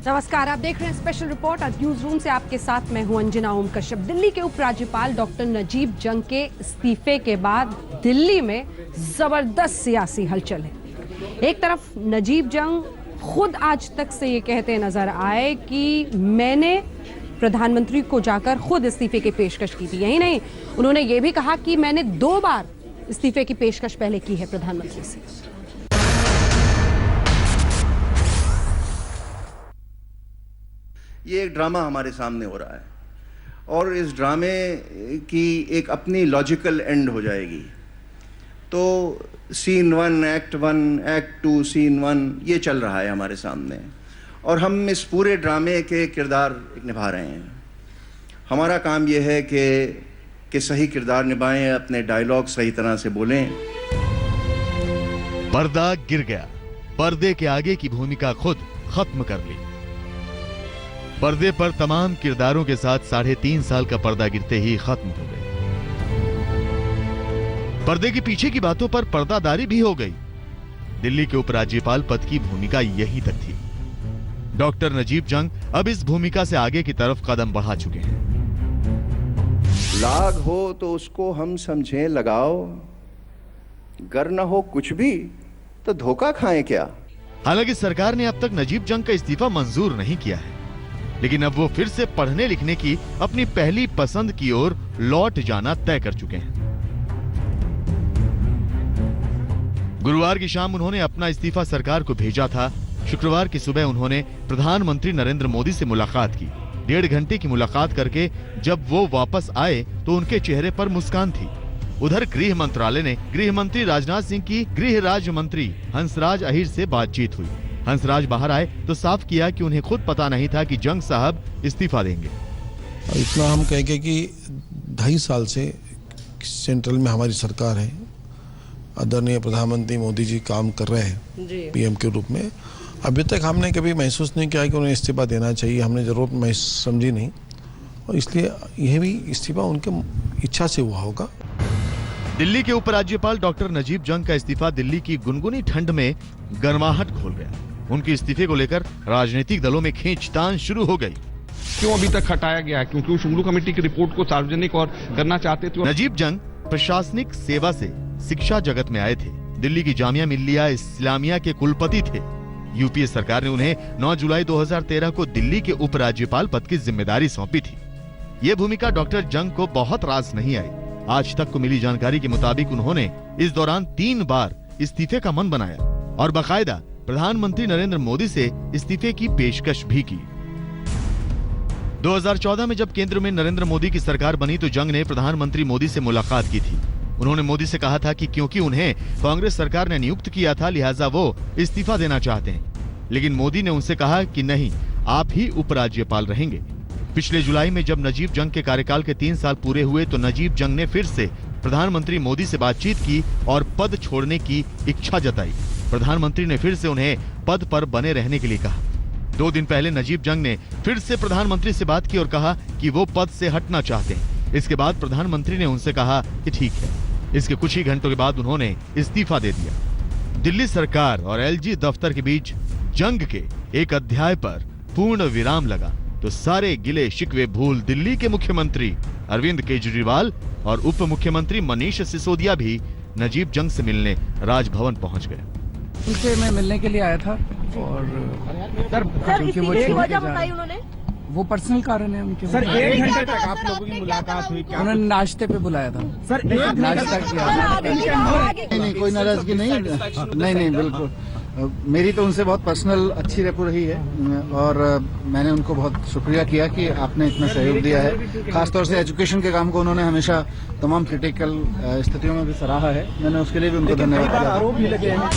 नमस्कार, आप देख रहे हैं स्पेशल रिपोर्ट। आज न्यूज रूम से आपके साथ मैं हूं अंजना ओम कश्यप। दिल्ली के उपराज्यपाल डॉक्टर नजीब जंग के इस्तीफे के बाद दिल्ली में जबरदस्त सियासी हलचल है। एक तरफ नजीब जंग खुद आज तक से ये कहते नजर आए कि मैंने प्रधानमंत्री को जाकर खुद इस्तीफे की पेशकश की थी। यही नहीं, उन्होंने ये भी कहा कि मैंने 2 बार इस्तीफे की पेशकश पहले की है प्रधानमंत्री से। ये एक ड्रामा हमारे सामने हो रहा है और इस ड्रामे की एक अपनी लॉजिकल एंड हो जाएगी। तो सीन 1, एक्ट 1, एक्ट 2, सीन 1 ये चल रहा है हमारे सामने और हम इस पूरे ड्रामे के किरदार निभा रहे हैं। हमारा काम यह है कि सही किरदार निभाएं, अपने डायलॉग सही तरह से बोलें। पर्दा गिर गया, पर्दे के आगे की भूमिका खुद खत्म कर ली। पर्दे पर तमाम किरदारों के साथ 3.5 साल का पर्दा गिरते ही खत्म हो गई। पर्दे के पीछे की बातों पर पर्दादारी भी हो गई। दिल्ली के उपराज्यपाल पद की भूमिका यहीं तक थी। डॉक्टर नजीब जंग अब इस भूमिका से आगे की तरफ कदम बढ़ा चुके हैं। लाग हो तो उसको हम समझें लगाओ, गर न हो कुछ भी तो धोखा खाएं क्या। हालांकि सरकार ने अब तक नजीब जंग का इस्तीफा मंजूर नहीं किया है, लेकिन अब वो फिर से पढ़ने लिखने की अपनी पहली पसंद की ओर लौट जाना तय कर चुके हैं। गुरुवार की शाम उन्होंने अपना इस्तीफा सरकार को भेजा था। शुक्रवार की सुबह उन्होंने प्रधानमंत्री नरेंद्र मोदी से मुलाकात की। 1.5 घंटे की मुलाकात करके जब वो वापस आए तो उनके चेहरे पर मुस्कान थी। उधर गृह मंत्रालय ने गृह मंत्री राजनाथ सिंह की गृह राज्य मंत्री हंसराज अहीर से बातचीत हुई। हंसराज बाहर आए तो साफ किया कि उन्हें खुद पता नहीं था कि जंग साहब इस्तीफा देंगे। इतना हम कहेंगे कि 2.5 साल से सेंट्रल में हमारी सरकार है, आदरणीय प्रधानमंत्री मोदी जी काम कर रहे हैं पीएम के रूप में। अभी तक हमने कभी महसूस नहीं किया कि उन्हें इस्तीफा देना चाहिए, हमने जरूरत महसूस समझी नहीं और इसलिए यह भी इस्तीफा उनके इच्छा से हुआ होगा। दिल्ली के उपराज्यपाल डॉक्टर नजीब जंग का इस्तीफा दिल्ली की गुनगुनी ठंड में गर्माहट घोल गया। उनके इस्तीफे को लेकर राजनीतिक दलों में खींचतान शुरू हो गई। क्यों अभी तक हटाया गया? क्योंकि शुंगलू कमेटी की रिपोर्ट को सार्वजनिक और करना चाहते थे। नजीब जंग प्रशासनिक सेवा से शिक्षा जगत में आए थे। दिल्ली की जामिया मिल्लिया इस्लामिया के कुलपति थे। यूपीए सरकार ने उन्हें 9 जुलाई 2013 को दिल्ली के उपराज्यपाल पद की जिम्मेदारी सौंपी थी। ये भूमिका डॉक्टर जंग को बहुत रास नहीं आई। आज तक को मिली जानकारी के मुताबिक उन्होंने इस दौरान 3 बार इस्तीफे का मन बनाया और बाकायदा प्रधानमंत्री नरेंद्र मोदी से इस्तीफे की पेशकश भी की। 2014 में जब केंद्र में नरेंद्र मोदी की सरकार बनी तो जंग ने प्रधानमंत्री मोदी से मुलाकात की थी। उन्होंने मोदी से कहा था कि क्योंकि उन्हें कांग्रेस सरकार ने नियुक्त किया था लिहाजा वो इस्तीफा देना चाहते हैं, लेकिन मोदी ने उनसे कहा कि नहीं, आप ही उपराज्यपाल रहेंगे। पिछले जुलाई में जब नजीब जंग के कार्यकाल के 3 साल पूरे हुए तो नजीब जंग ने फिर से प्रधानमंत्री मोदी से बातचीत की और पद छोड़ने की इच्छा जताई। प्रधानमंत्री ने फिर से उन्हें पद पर बने रहने के लिए कहा। 2 दिन पहले नजीब जंग ने फिर से प्रधानमंत्री से बात की और कहा कि वो पद से हटना चाहते हैं। इसके बाद प्रधानमंत्री ने उनसे कहा कि ठीक है। इसके कुछ ही घंटों के बाद उन्होंने इस्तीफा दे दिया। दिल्ली सरकार और एलजी दफ्तर के बीच जंग के एक अध्याय पर पूर्ण विराम लगा तो सारे गिले शिकवे भूल दिल्ली के मुख्यमंत्री अरविंद केजरीवाल और उप मुख्यमंत्री मनीष सिसोदिया भी नजीब जंग से मिलने राजभवन पहुंच गए। उनसे मैं मिलने के लिए आया था और क्योंकि वो उन्होंने वो पर्सनल कारण है उनके। सर 1 घंटे तक आप लोगों की मुलाकात हुई, क्या उन्होंने नाश्ते पे बुलाया था? सर नाश्ता किया। नहीं, कोई नाराजगी नहीं, बिल्कुल। मेरी तो उनसे बहुत पर्सनल अच्छी रेपो रही है और मैंने उनको बहुत शुक्रिया किया कि आपने इतना सहयोग दिया है। खासतौर से एजुकेशन के काम को उन्होंने हमेशा तमाम क्रिटिकल स्थितियों में भी सराहा है। मैंने उसके लिए भी उनको धन्यवाद दिया।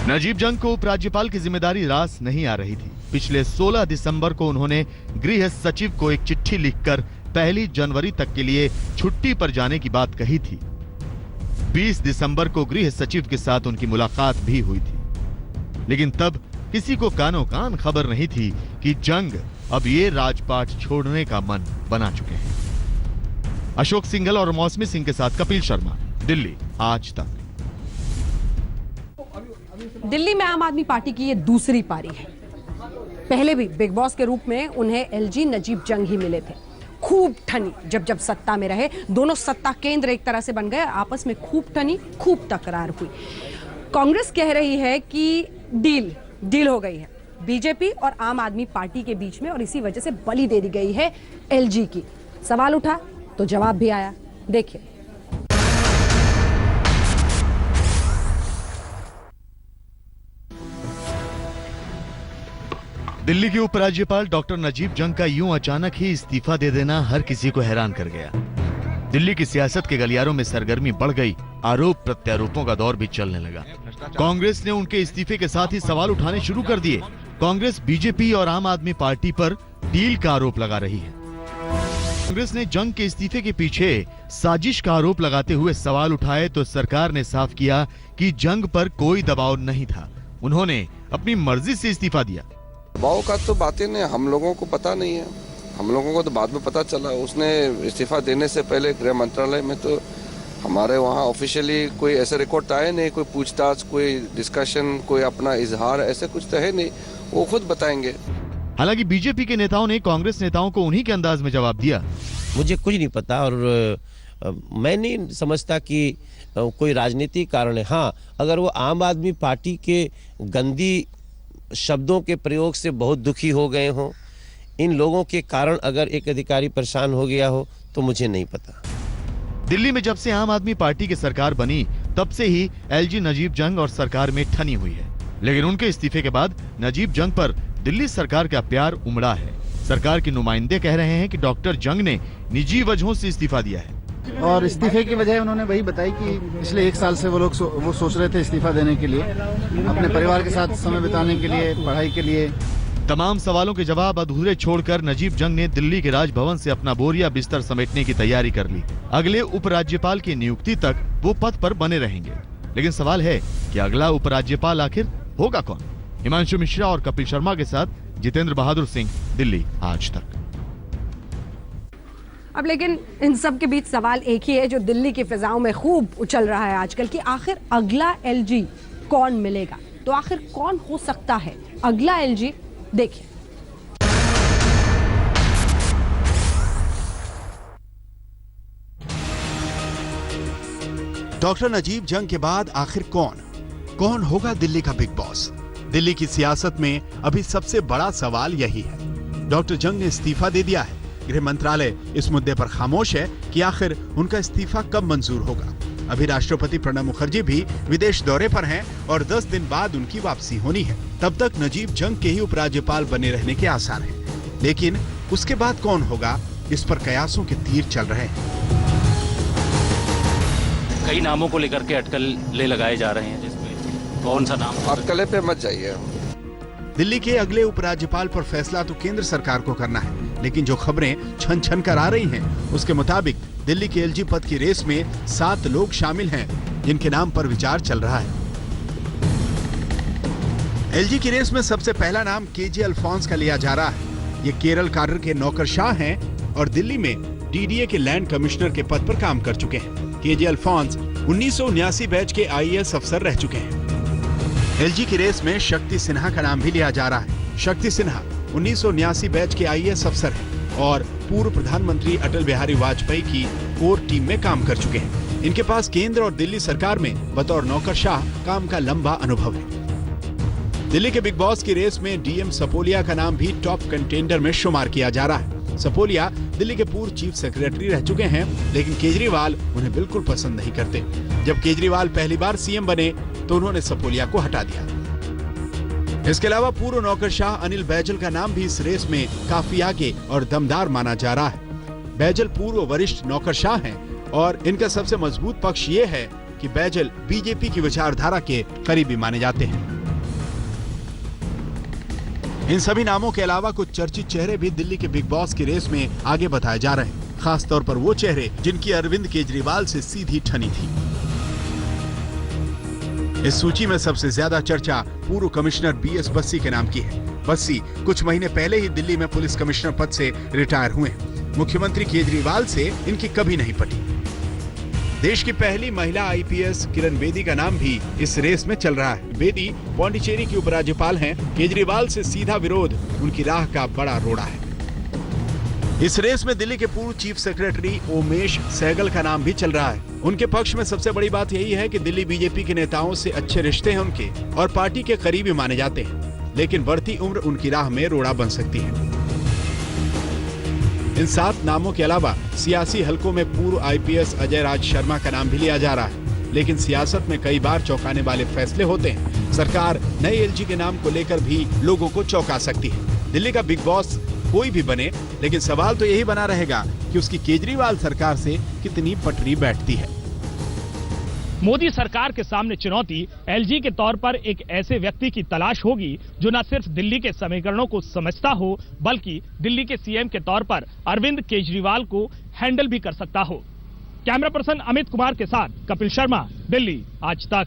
नजीब जंग को उपराज्यपाल की जिम्मेदारी रास नहीं आ रही थी। पिछले 16 दिसंबर को उन्होंने गृह सचिव को एक चिट्ठी लिखकर 1 जनवरी तक के लिए छुट्टी पर जाने की बात कही थी। 20 दिसंबर को गृह सचिव के साथ उनकी मुलाकात भी हुई थी, लेकिन तब किसी को कानो कान खबर नहीं थी कि जंग अब ये राजपाट छोड़ने का मन बना चुके हैं। अशोक सिंघल और मौसमी सिंह के साथ कपिल शर्मा, दिल्ली आज तक। दिल्ली में आम आदमी पार्टी की ये दूसरी पारी है। पहले भी बिग बॉस के रूप में उन्हें एलजी नजीब जंग ही मिले थे। खूब ठनी जब सत्ता में रहे, दोनों सत्ता केंद्र एक तरह से बन गए, आपस में खूब ठनी, खूब तकरार हुई। कांग्रेस कह रही है कि डील हो गई है बीजेपी और आम आदमी पार्टी के बीच में, और इसी वजह से बलि दे दी गई है एलजी की। सवाल उठा तो जवाब भी आया, देखिए। दिल्ली के उपराज्यपाल डॉक्टर नजीब जंग का यूं अचानक ही इस्तीफा दे देना हर किसी को हैरान कर गया। दिल्ली की सियासत के गलियारों में सरगर्मी बढ़ गई, आरोप प्रत्यारोपों का दौर भी चलने लगा। कांग्रेस ने उनके इस्तीफे के साथ ही सवाल उठाने शुरू कर दिए। कांग्रेस बीजेपी और आम आदमी पार्टी पर डील का आरोप लगा रही है। कांग्रेस ने जंग के इस्तीफे के पीछे साजिश का आरोप लगाते हुए सवाल उठाए तो सरकार ने साफ किया कि जंग पर कोई दबाव नहीं था, उन्होंने अपनी मर्जी से इस्तीफा दिया। दबाव का तो बातें नहीं, हम लोगों को पता नहीं है, हम लोगों को तो बाद में पता चला। उसने इस्तीफा देने से पहले गृह मंत्रालय में तो हमारे वहाँ ऑफिशियली कोई ऐसे रिकॉर्ड आए नहीं, कोई पूछताछ, कोई डिस्कशन, कोई अपना इजहार, ऐसे कुछ तो है नहीं, वो खुद बताएंगे। हालांकि बीजेपी के नेताओं ने कांग्रेस नेताओं को उन्हीं के अंदाज में जवाब दिया। मुझे कुछ नहीं पता और मैं नहीं समझता कि कोई राजनीतिक कारण है। हाँ, अगर वो आम आदमी पार्टी के गंदी शब्दों के प्रयोग से बहुत दुखी हो गए हों, इन लोगों के कारण अगर एक अधिकारी परेशान हो गया हो, तो मुझे नहीं पता। दिल्ली में जब से आम आदमी पार्टी की सरकार बनी तब से ही एलजी नजीब जंग और सरकार में ठनी हुई है, लेकिन उनके इस्तीफे के बाद नजीब जंग पर दिल्ली सरकार का प्यार उमड़ा है। सरकार के नुमाइंदे कह रहे हैं कि डॉक्टर जंग ने निजी वजहों से इस्तीफा दिया है और इस्तीफे की वजह उन्होंने वही बताई कि पिछले 1 साल से वो लोग सोच रहे थे इस्तीफा देने के लिए, अपने परिवार के साथ समय बिताने के लिए, पढ़ाई के लिए। तमाम सवालों के जवाब अधूरे छोड़कर नजीब जंग ने दिल्ली के राजभवन से अपना बोरिया बिस्तर समेटने की तैयारी कर ली। अगले उपराज्यपाल की नियुक्ति तक वो पद पर बने रहेंगे, लेकिन सवाल है कि अगला उपराज्यपाल आखिर होगा कौन? हिमांशु मिश्रा और कपिल शर्मा के साथ जितेंद्र बहादुर सिंह, दिल्ली आज तक। अब लेकिन इन सब के बीच सवाल एक ही है जो दिल्ली की फिजाओं में खूब उछल रहा है आजकल, कि आखिर अगला एलजी कौन मिलेगा? तो आखिर कौन हो सकता है अगला एलजी? देखिए। डॉक्टर नजीब जंग के बाद आखिर कौन होगा दिल्ली का बिग बॉस? दिल्ली की सियासत में अभी सबसे बड़ा सवाल यही है। डॉक्टर जंग ने इस्तीफा दे दिया है, गृह मंत्रालय इस मुद्दे पर खामोश है कि आखिर उनका इस्तीफा कब मंजूर होगा। अभी राष्ट्रपति प्रणब मुखर्जी भी विदेश दौरे पर हैं और 10 दिन बाद उनकी वापसी होनी है। तब तक नजीब जंग के ही उपराज्यपाल बने रहने के आसार हैं। लेकिन उसके बाद कौन होगा, इस पर कयासों के तीर चल रहे हैं। कई नामों को लेकर के अटकलें लगाए जा रहे हैं, जिसमें कौन सा नाम? अटकलें पे मत जाइए। दिल्ली के अगले उपराज्यपाल पर फैसला तो केंद्र सरकार को करना है, लेकिन जो खबरें छन छन कर आ रही हैं, उसके मुताबिक दिल्ली के एलजी पद की रेस में 7 लोग शामिल हैं, जिनके नाम पर विचार चल रहा है। एलजी की रेस में सबसे पहला नाम केजे अल्फोंस का लिया जा रहा है। ये केरल कार्र के नौकरशाह हैं और दिल्ली में डीडीए के लैंड कमिश्नर के पद पर काम कर चुके हैं। केजे अल्फोंस 1979 बैच के आईएएस अफसर रह चुके हैं। एलजी की रेस में शक्ति सिन्हा का नाम भी लिया जा रहा है। शक्ति सिन्हा 1979 बैच के आईएएस अफसर हैं और पूर्व प्रधानमंत्री अटल बिहारी वाजपेयी की कोर टीम में काम कर चुके हैं। इनके पास केंद्र और दिल्ली सरकार में बतौर नौकरशाह काम का लंबा अनुभव है। दिल्ली के बिग बॉस की रेस में डीएम सपोलिया का नाम भी टॉप कंटेंडर में शुमार किया जा रहा है। सपोलिया दिल्ली के पूर्व चीफ सेक्रेटरी रह चुके हैं, लेकिन केजरीवाल उन्हें बिल्कुल पसंद नहीं करते। जब केजरीवाल पहली बार सीएम बने तो उन्होंने सपोलिया को हटा दिया। इसके अलावा पूर्व नौकरशाह अनिल बैजल का नाम भी इस रेस में काफी आगे और दमदार माना जा रहा है। बैजल पूर्व वरिष्ठ नौकरशाह हैं और इनका सबसे मजबूत पक्ष ये है कि बैजल बीजेपी की विचारधारा के करीबी माने जाते हैं। इन सभी नामों के अलावा कुछ चर्चित चेहरे भी दिल्ली के बिग बॉस की रेस में आगे बताए जा रहे हैं, खासतौर पर वो चेहरे जिनकी अरविंद केजरीवाल से सीधी ठनी थी। इस सूची में सबसे ज्यादा चर्चा पूर्व कमिश्नर बीएस बस्सी के नाम की है। बस्सी कुछ महीने पहले ही दिल्ली में पुलिस कमिश्नर पद से रिटायर हुए। मुख्यमंत्री केजरीवाल से इनकी कभी नहीं पटी। देश की पहली महिला आईपीएस किरण बेदी का नाम भी इस रेस में चल रहा है। बेदी पौंडीचेरी की उपराज्यपाल हैं। केजरीवाल से सीधा विरोध उनकी राह का बड़ा रोड़ा है। इस रेस में दिल्ली के पूर्व चीफ सेक्रेटरी उमेश सहगल का नाम भी चल रहा है। उनके पक्ष में सबसे बड़ी बात यही है कि दिल्ली बीजेपी के नेताओं से अच्छे रिश्ते हैं उनके और पार्टी के करीबी माने जाते हैं, लेकिन बढ़ती उम्र उनकी राह में रोड़ा बन सकती है। इन 7 नामों के अलावा सियासी हलकों में पूर्व आईपीएस अजय राज शर्मा का नाम भी लिया जा रहा है, लेकिन सियासत में कई बार चौंकाने वाले फैसले होते हैं। सरकार नए एलजी के नाम को लेकर भी लोगों को चौंका सकती है। दिल्ली का बिग बॉस कोई भी बने, लेकिन सवाल तो यही बना रहेगा कि उसकी केजरीवाल सरकार से कितनी पटरी बैठती है। मोदी सरकार के सामने चुनौती एलजी के तौर पर एक ऐसे व्यक्ति की तलाश होगी जो न सिर्फ दिल्ली के समीकरणों को समझता हो, बल्कि दिल्ली के सीएम के तौर पर अरविंद केजरीवाल को हैंडल भी कर सकता हो। कैमरा पर्सन अमित कुमार के साथ कपिल शर्मा, दिल्ली आज तक।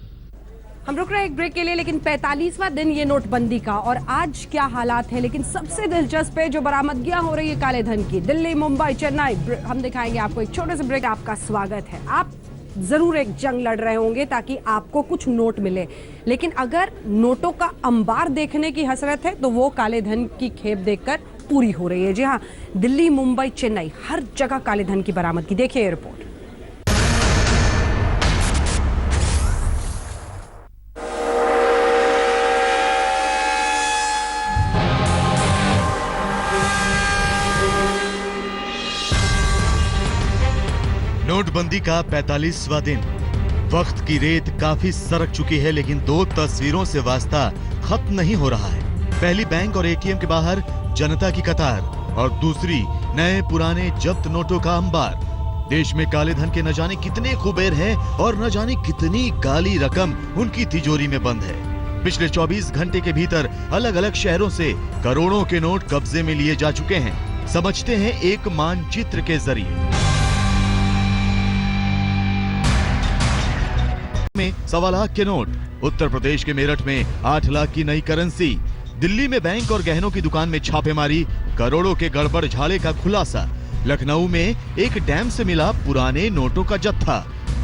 हम रुक रहे हैं एक ब्रेक के लिए, लेकिन 45वां दिन ये नोटबंदी का और आज क्या हालात है। लेकिन सबसे दिलचस्प है जो बरामदगियां हो रही है काले धन की। दिल्ली, मुंबई, चेन्नई, हम दिखाएंगे आपको। एक छोटे से ब्रेक, आपका स्वागत है। आप जरूर एक जंग लड़ रहे होंगे ताकि आपको कुछ नोट मिले, लेकिन अगर नोटों का अंबार देखने की हसरत है तो वो काले धन की खेप देखकर पूरी हो रही है। जी हाँ, दिल्ली, मुंबई, चेन्नई, हर जगह काले धन की बरामदगी। देखिए ये रिपोर्ट। नोटबंदी का 45वां दिन। वक्त की रेत काफी सरक चुकी है, लेकिन 2 तस्वीरों से वास्ता खत्म नहीं हो रहा है। पहली बैंक और एटीएम के बाहर जनता की कतार और दूसरी नए पुराने जब्त नोटों का अंबार। देश में काले धन के न जाने कितने कुबेर हैं और न जाने कितनी काली रकम उनकी तिजोरी में बंद है। पिछले 24 घंटे के भीतर अलग अलग शहरों से करोड़ों के नोट कब्जे में लिए जा चुके हैं। समझते हैं एक मानचित्र के जरिए। में 1.25 लाख के नोट, उत्तर प्रदेश के मेरठ में 8 लाख की नई करेंसी, दिल्ली में बैंक और गहनों की दुकान में छापेमारी, करोड़ों के गड़बड़ झाड़े का खुलासा, लखनऊ में एक डैम से मिला पुराने नोटों का जत्था,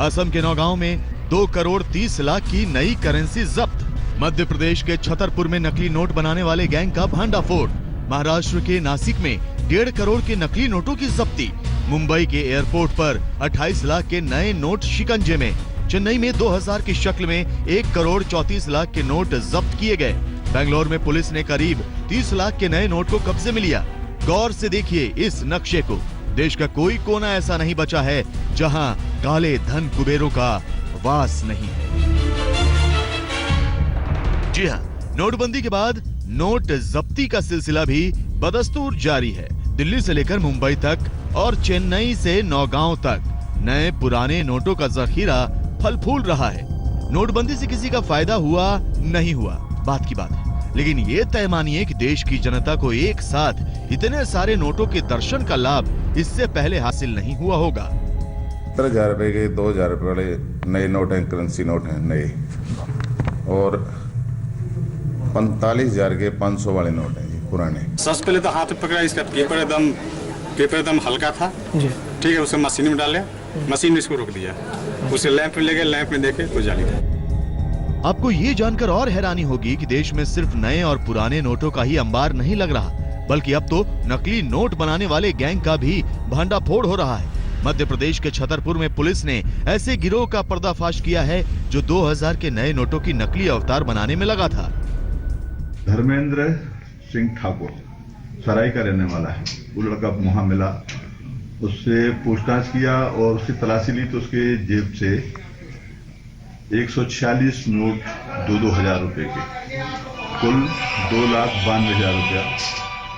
असम के नौगांव में 2 करोड़ 30 लाख की नई करेंसी जब्त, मध्य प्रदेश के छतरपुर में नकली नोट बनाने वाले गैंग का भांडाफोड़, महाराष्ट्र के नासिक में 1.5 करोड़ के नकली नोटों की जब्ती, मुंबई के एयरपोर्ट पर 28 लाख के नए नोट शिकंजे में, चेन्नई में 2000 की शक्ल में 1 करोड़ 34 लाख के नोट जब्त किए गए, बेंगलोर में पुलिस ने करीब 30 लाख के नए नोट को कब्जे में लिया। गौर से देखिए इस नक्शे को। देश का कोई कोना ऐसा नहीं बचा है जहां काले धन कुबेरों का वास नहीं है। जी हां, नोटबंदी के बाद नोट जब्ती का सिलसिला भी बदस्तूर जारी है। दिल्ली से लेकर मुंबई तक और चेन्नई से नौगांव तक नए पुराने नोटों का जखीरा फल फूल रहा है। नोटबंदी से किसी का फायदा हुआ नहीं हुआ बात की बात है, लेकिन ये तय मानिए कि देश की जनता को एक साथ इतने सारे नोटों के दर्शन का लाभ इससे पहले हासिल नहीं हुआ होगा। 17,000 रुपए के 2,000 रुपए वाले नए नोट हैं, करेंसी नोट हैं नए, और 45,000 के 500 वाले नोट हैं पुराने। सबसे पहले तो हाथ पकड़ा, इसका पेपर एकदम हल्का था, ठीक है, उसे मशीन में डाले, मशीन ने इसको रोक दिया, उसे लैंप में ले गए, लैंप में देखे तो जाली था। आपको ये जानकर और हैरानी होगी कि देश में सिर्फ नए और पुराने नोटों का ही अंबार नहीं लग रहा, बल्कि अब तो नकली नोट बनाने वाले गैंग का भी भांडाफोड़ हो रहा है। मध्य प्रदेश के छतरपुर में पुलिस ने ऐसे गिरोह का पर्दाफाश किया है जो 2000 के नए नोटों की नकली अवतार बनाने में लगा था। धर्मेंद्र सिंह ठाकुर सराय का रहने वाला है। वो लड़का वहां मिला, उससे पूछताछ किया और उसकी तलाशी ली तो उसके जेब से 146 नोट 2-2 रुपए के, कुल 2,92,000 रुपया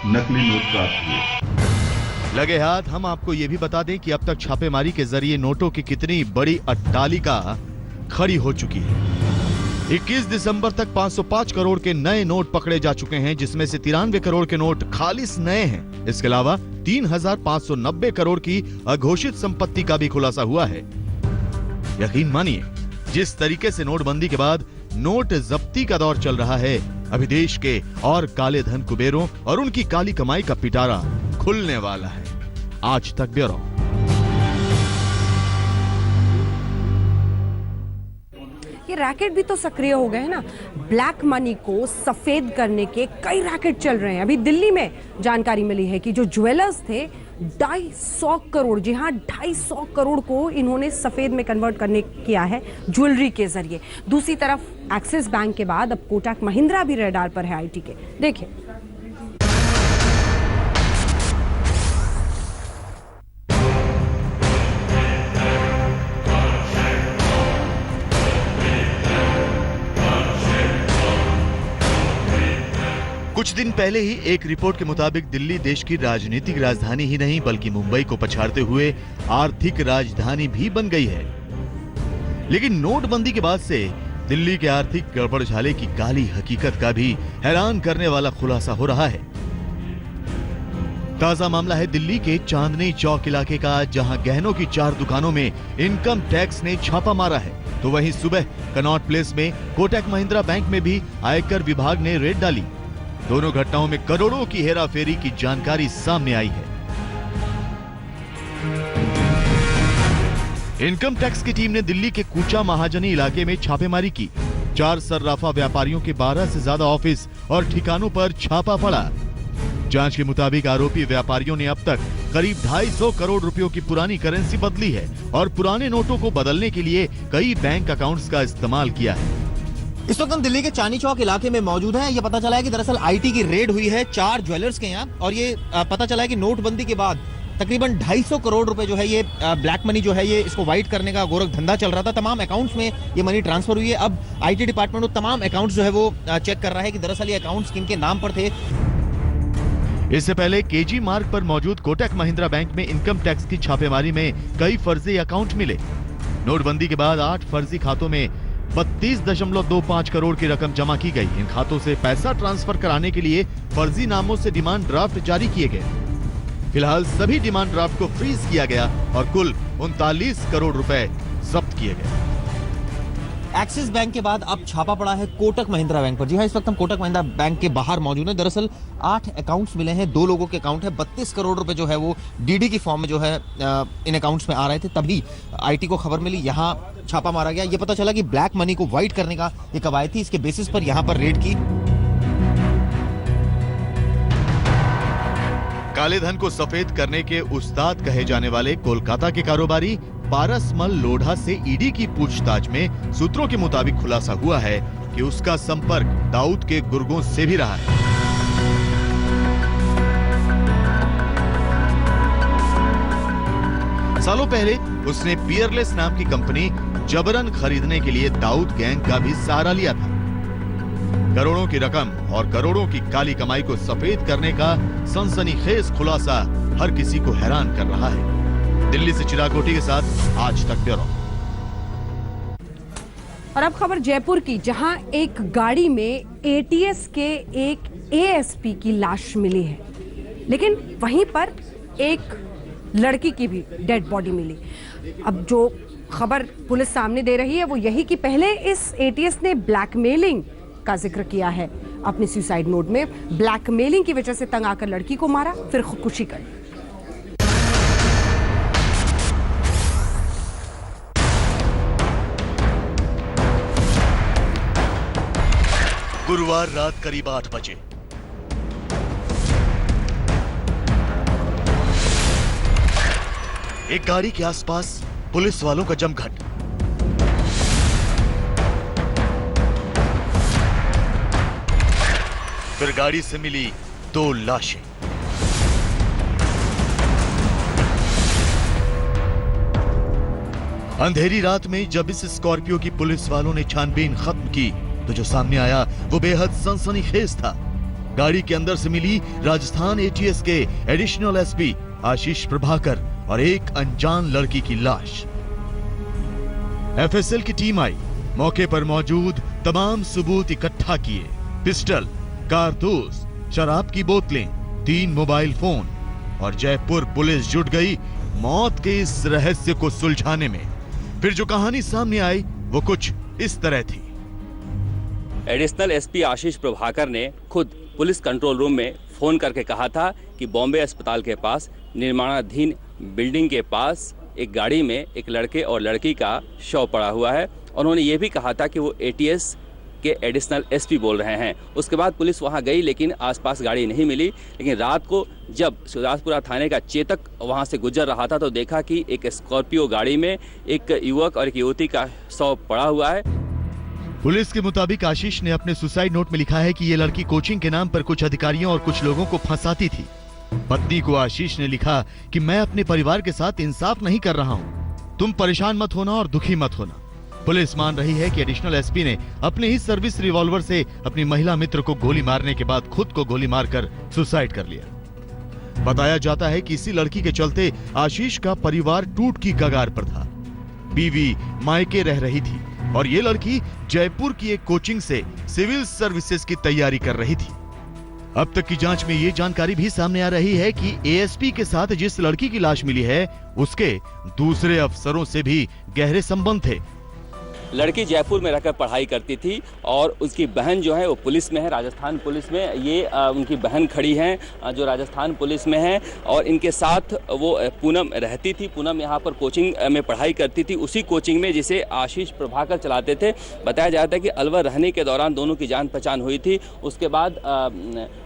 नकली नोट प्राप्त हुए। लगे हाथ हम आपको ये भी बता दें कि अब तक छापेमारी के जरिए नोटों की कितनी बड़ी अट्टालिका खड़ी हो चुकी है। 21 दिसंबर तक 505 करोड़ के नए नोट पकड़े जा चुके हैं, जिसमें से 93 करोड़ के नोट खालिस नए हैं। इसके अलावा 3,590 करोड़ की अघोषित संपत्ति का भी खुलासा हुआ है। यकीन मानिए, जिस तरीके से नोटबंदी के बाद नोट जब्ती का दौर चल रहा है, अभी देश के और काले धन कुबेरों और उनकी काली कमाई का पिटारा खुलने वाला है। आज तक ब्यूरो। के रैकेट भी तो सक्रिय हो गए हैं ना। ब्लैक मनी को सफेद करने के कई रैकेट चल रहे हैं। अभी दिल्ली में जानकारी मिली है कि जो ज्वेलर्स थे 250 करोड़, जी हाँ 250 करोड़ को इन्होंने सफेद में कन्वर्ट करने किया है ज्वेलरी के जरिए। दूसरी तरफ एक्सिस बैंक के बाद अब कोटक महिंद्रा भी रडार पर है आईटी के। देखिए कुछ दिन पहले ही एक रिपोर्ट के मुताबिक दिल्ली देश की राजनीतिक राजधानी ही नहीं बल्कि मुंबई को पछाड़ते हुए आर्थिक राजधानी भी बन गई है। लेकिन नोटबंदी के बाद से दिल्ली के आर्थिक गड़बड़झाले की काली हकीकत का भी हैरान करने वाला खुलासा हो रहा है। ताजा मामला है दिल्ली के चांदनी चौक इलाके का, जहां गहनों की 4 दुकानों में इनकम टैक्स ने छापा मारा है, तो वहीं सुबह कनॉट प्लेस में कोटक महिंद्रा बैंक में भी आयकर विभाग ने रेड डाली। दोनों घटनाओं में करोड़ों की हेराफेरी की जानकारी सामने आई है। इनकम टैक्स की टीम ने दिल्ली के कूचा महाजनी इलाके में छापेमारी की। 4 सर्राफा व्यापारियों के 12 से ज्यादा ऑफिस और ठिकानों पर छापा पड़ा। जांच के मुताबिक आरोपी व्यापारियों ने अब तक करीब 250 करोड़ रुपयों की पुरानी करेंसी बदली है और पुराने नोटों को बदलने के लिए कई बैंक अकाउंट्स का इस्तेमाल किया है। इस वक्त हम दिल्ली के चांदनी चौक इलाके में मौजूद हैं। ये पता चला है कि दरअसल आईटी की रेड हुई है 4 ज्वेलर्स के यहाँ, और ये पता चला है कि नोटबंदी के बाद तकरीबन 250 करोड़ रुपए जो है ये ब्लैक मनी जो है ये इसको वाइट करने का गोरख धंधा चल रहा था। तमाम अकाउंट्स में ये मनी ट्रांसफर हुई है। अब आईटी डिपार्टमेंट वो तमाम अकाउंट्स जो है वो चेक कर रहा है कि दरअसल ये अकाउंट्स किनके नाम पर थे। इससे पहले केजी मार्ग पर मौजूद कोटक महिंद्रा बैंक में इनकम टैक्स की छापेमारी में कई फर्जी अकाउंट मिले। नोटबंदी के बाद 8 फर्जी खातों में 32.25 करोड़ की रकम जमा की गई। इन खातों से पैसा ट्रांसफर कराने के लिए फर्जी नामों से डिमांड ड्राफ्ट जारी किए गए। फिलहाल सभी डिमांड ड्राफ्ट को फ्रीज किया गया और कुल 39 करोड़ रुपए जब्त किए गए। एक्सिस बैंक के बाद अब छापा पड़ा है कोटक महिंद्रा बैंक पर। जी हाँ, इस वक्त हम कोटक महिंद्रा बैंक के बाहर मौजूद हैं। दरअसल 8 अकाउंट्स मिले हैं, 2 लोगों के अकाउंट है। 32 करोड़ रुपए जो है वो डीडी की फॉर्म में जो है इन अकाउंट्स में आ रहे थे। तभी आईटी को खबर मिली, यहाँ छापा मारा गया। ये पता चला कि ब्लैक मनी को व्हाइट करने का ये कवायद थी। इसके बेसिस पर यहाँ पर रेड की। काले धन को सफेद करने के उस्ताद कहे जाने वाले कोलकाता के कारोबारी पारसमल लोढ़ा से ईडी की पूछताछ में सूत्रों के मुताबिक खुलासा हुआ है कि उसका संपर्क दाऊद के गुर्गों से भी रहा है। सालों पहले उसने पियरलेस नाम की कंपनी जबरन खरीदने के लिए दाऊद गैंग का भी सहारा लिया था। करोड़ों की रकम और करोड़ों की काली कमाई को सफेद करने का सनसनीखेज खुलासा हर किसी को हैरान कर रहा है। दिल्ली से चिराग कोटी के साथ आज तक ब्यूरो। और अब खबर जयपुर की, जहां एक गाड़ी में एटीएस के एक एएसपी की लाश मिली है, लेकिन वहीं पर एक लड़की की भी डेड बॉडी मिली। अब जो खबर पुलिस सामने दे रही है वो यही कि पहले इस एटीएस ने ब्लैकमेलिंग का जिक्र किया है अपने सुसाइड नोट में। ब्लैकमेलिंग की वजह से तंग आकर लड़की को मारा, फिर खुदकुशी कर ली। गुरुवार रात करीब 8 बजे एक गाड़ी के आसपास पुलिस वालों का जमघट। फिर गाड़ी से मिली 2 लाशें। अंधेरी रात में जब इस स्कॉर्पियो की पुलिस वालों ने छानबीन खत्म की तो जो सामने आया वो बेहद सनसनीखेज था। गाड़ी के अंदर से मिली राजस्थान एटीएस के एडिशनल एसपी आशीष प्रभाकर और एक अनजान लड़की की लाश। एफएसएल की टीम आई, मौके पर मौजूद तमाम सबूत इकट्ठा किए। पिस्टल, कारतूस, शराब की बोतलें, 3 मोबाइल फोन, और जयपुर पुलिस जुट गई मौत के इस रहस्य को सुलझाने में। फिर जो कहानी सामने आई वो कुछ इस तरह थी। एडिशनल एसपी आशीष प्रभाकर ने खुद पुलिस कंट्रोल रूम में फोन करके कहा था कि बॉम्बे अस्पताल के पास निर्माणाधीन बिल्डिंग के पास एक गाड़ी में एक लड़के और लड़की का शव पड़ा हुआ है उन्होंने ये भी कहा था कि वो ATS के एडिशनल SP बोल रहे हैं। उसके बाद पुलिस वहां गई लेकिन आसपास गाड़ी नहीं मिली। लेकिन रात को जब शिवदासपुरा थाने का चेतक वहां से गुजर रहा था तो देखा कि एक स्कॉर्पियो गाड़ी में एक युवक और एक युवती का शव पड़ा हुआ है। पुलिस के मुताबिक आशीष ने अपने सुसाइड नोट में लिखा है कि ये लड़की कोचिंग के नाम पर कुछ अधिकारियों और कुछ लोगों को फंसाती थी। पत्नी को आशीष ने लिखा कि मैं अपने परिवार के साथ इंसाफ नहीं कर रहा हूँ, तुम परेशान मत होना और दुखी मत होना। पुलिस मान रही है कि एडिशनल SP ने अपने ही सर्विस रिवॉल्वर से अपनी महिला मित्र को गोली मारने के बाद खुद को गोली मारकर सुसाइड कर लिया। बताया जाता है कि इसी लड़की के चलते आशीष का परिवार टूट की कगार पर था। बीवी मायके रह रही थी और ये लड़की जयपुर की एक कोचिंग से सिविल सर्विसेज की तैयारी कर रही थी। अब तक की जांच में ये जानकारी भी सामने आ रही है कि ASP के साथ जिस लड़की की लाश मिली है उसके दूसरे अफसरों से भी गहरे संबंध थे। लड़की जयपुर में रहकर पढ़ाई करती थी और उसकी बहन जो है वो पुलिस में है, राजस्थान पुलिस में। ये उनकी बहन खड़ी हैं जो राजस्थान पुलिस में है और इनके साथ वो पूनम रहती थी। पूनम यहाँ पर कोचिंग में पढ़ाई करती थी, उसी कोचिंग में जिसे आशीष प्रभाकर चलाते थे। बताया जाता है कि अलवर रहने के दौरान दोनों की जान पहचान हुई थी। उसके बाद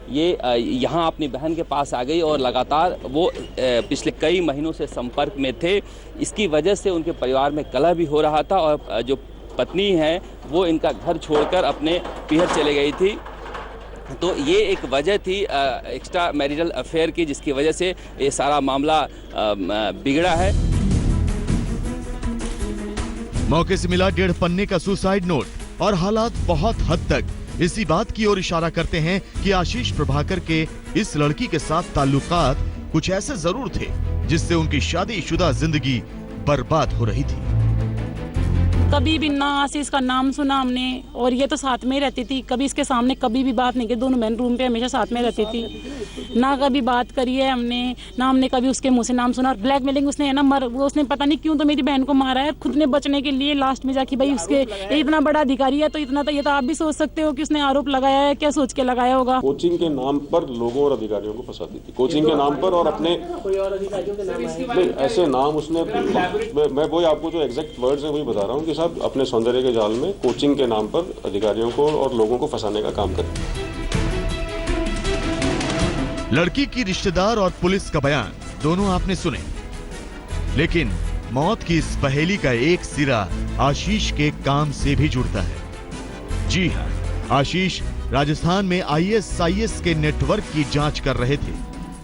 ये यहाँ अपनी बहन के पास आ गई और लगातार वो पिछले कई महीनों से संपर्क में थे। इसकी वजह से उनके परिवार में कलह भी हो रहा था और जो पत्नी है वो इनका घर छोड़कर अपने पीहर चले गई थी। तो ये एक वजह थी एक्स्ट्रा मैरिटल अफेयर की, जिसकी वजह से ये सारा मामला बिगड़ा है। मौके से मिला 1.5 पन्ने का सुसाइड नोट और हालात बहुत हद तक इसी बात की ओर इशारा करते हैं कि आशीष प्रभाकर के इस लड़की के साथ ताल्लुकात कुछ ऐसे जरूर थे जिससे उनकी शादीशुदा जिंदगी बर्बाद हो रही थी। कभी भी ना आशीष का नाम सुना हमने और ये तो साथ में ही रहती थी। कभी इसके सामने कभी भी बात नहीं की, दोनों बहन रूम पे हमेशा साथ में रहती थी। ना कभी बात करी है हमने, ना हमने कभी उसके मुंह से नाम सुना। और ब्लैकमेलिंग उसने है ना उसने पता नहीं क्यों तो मेरी बहन को मारा है खुद ने बचने के लिए। लास्ट में जाके भाई उसके इतना बड़ा अधिकारी है तो इतना तो ये तो आप भी सोच सकते हो कि उसने आरोप लगाया है, क्या सोच के लगाया होगा। कोचिंग के नाम पर लोगों और अधिकारियों को फंसाती थी, कोचिंग के नाम पर और अपने ऐसे नाम उसने। मैं वही आपको जो एग्जैक्ट वर्ड्स है वही बता रहा हूँ कि साहब अपने सौंदर्य के जाल में कोचिंग के नाम पर अधिकारियों को और लोगों को फंसाने का काम करते। लड़की की रिश्तेदार और पुलिस का बयान दोनों आपने सुने, लेकिन मौत की इस पहेली का एक सिरा आशीष के काम से भी जुड़ता है। जी हां, आशीष राजस्थान में IAS के नेटवर्क की जांच कर रहे थे।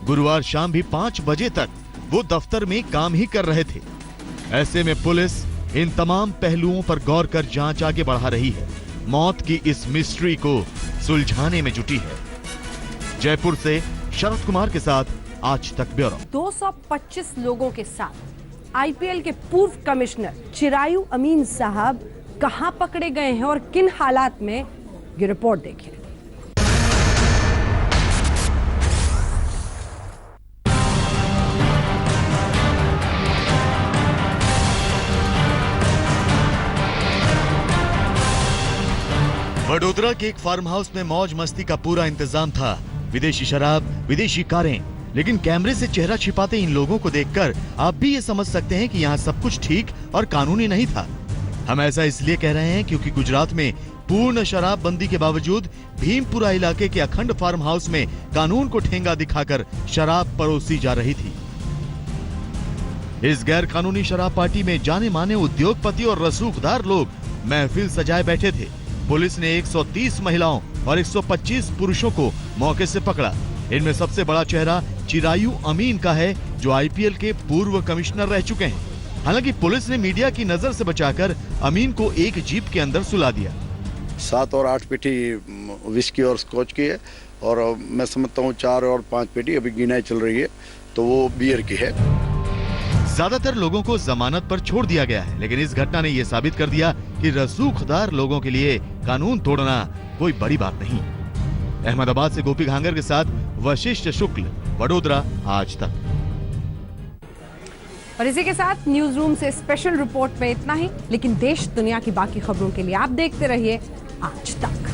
गुरुवार शाम भी 5 बजे तक वो दफ्तर में काम ही कर रहे थे। ऐसे में पुलिस इन तमाम पहलुओं पर गौर कर जांच आगे बढ़ा रही है। मौत की इस मिस्ट्री को सुलझाने में जुटी है। जयपुर से शरद कुमार के साथ आज तक ब्यूरो। 225 लोगों के साथ IPL के पूर्व कमिश्नर चिरायू अमीन साहब कहां पकड़े गए हैं और किन हालात में, ये रिपोर्ट देखें। वडोदरा के एक फार्म हाउस में मौज मस्ती का पूरा इंतजाम था। विदेशी शराब, विदेशी कारें, लेकिन कैमरे से चेहरा छिपाते इन लोगों को देखकर आप भी ये समझ सकते हैं कि यहाँ सब कुछ ठीक और कानूनी नहीं था। हम ऐसा इसलिए कह रहे हैं क्योंकि गुजरात में पूर्ण शराबबंदी के बावजूद भीमपुरा इलाके के अखंड फार्म हाउस में कानून को ठेंगा दिखाकर शराब परोसी जा रही थी। इस गैर कानूनी शराब पार्टी में जाने माने उद्योगपति और रसूखदार लोग महफिल सजाए बैठे थे। पुलिस ने 130 महिलाओं और 125 पुरुषों को मौके से पकड़ा। इनमें सबसे बड़ा चेहरा चिरायू अमीन का है, जो IPL के पूर्व कमिश्नर रह चुके हैं। हालांकि पुलिस ने मीडिया की नजर से बचाकर अमीन को एक जीप के अंदर सुला दिया। 7 और 8 पेटी विस्की और स्कॉच की है और मैं समझता हूँ 4 और 5 पेटी अभी गिनाई चल रही है, तो वो बियर की है। ज्यादातर लोगों को जमानत पर छोड़ दिया गया है, लेकिन इस घटना ने यह साबित कर दिया कि रसूखदार लोगों के लिए कानून तोड़ना कोई बड़ी बात नहीं। अहमदाबाद से गोपी घांगर के साथ वशिष्ठ शुक्ल, वडोदरा आज तक। और इसी के साथ न्यूज रूम से स्पेशल रिपोर्ट में इतना ही, लेकिन देश दुनिया की बाकी खबरों के लिए आप देखते रहिए आज तक।